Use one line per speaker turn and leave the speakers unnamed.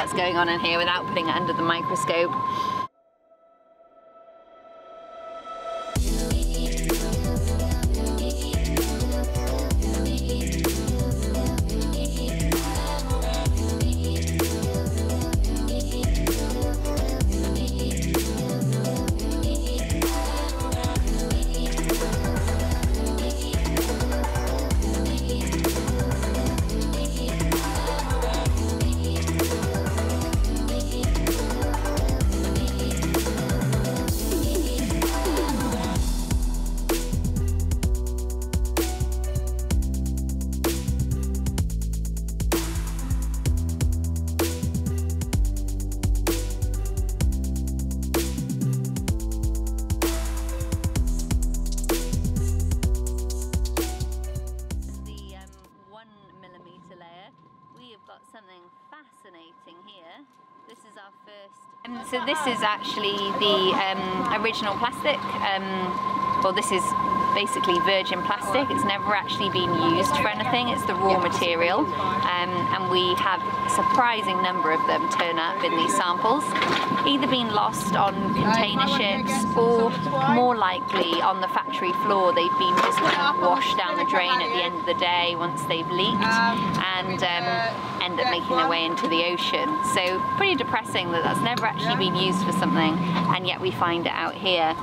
that's going on in here without putting it under the microscope. Something fascinating here. This is our first. So this is actually the original plastic. Well, this is basically virgin plastic. It's never actually been used for anything. It's the raw material, and we have a surprising number of them turn up in these samples, either being lost on container ships or more likely on the factory floor. They've been just kind of washed down the drain at the end of the day once they've leaked, and end up making their way into the ocean. So pretty depressing that that's never actually been used for something, and yet we find it out here.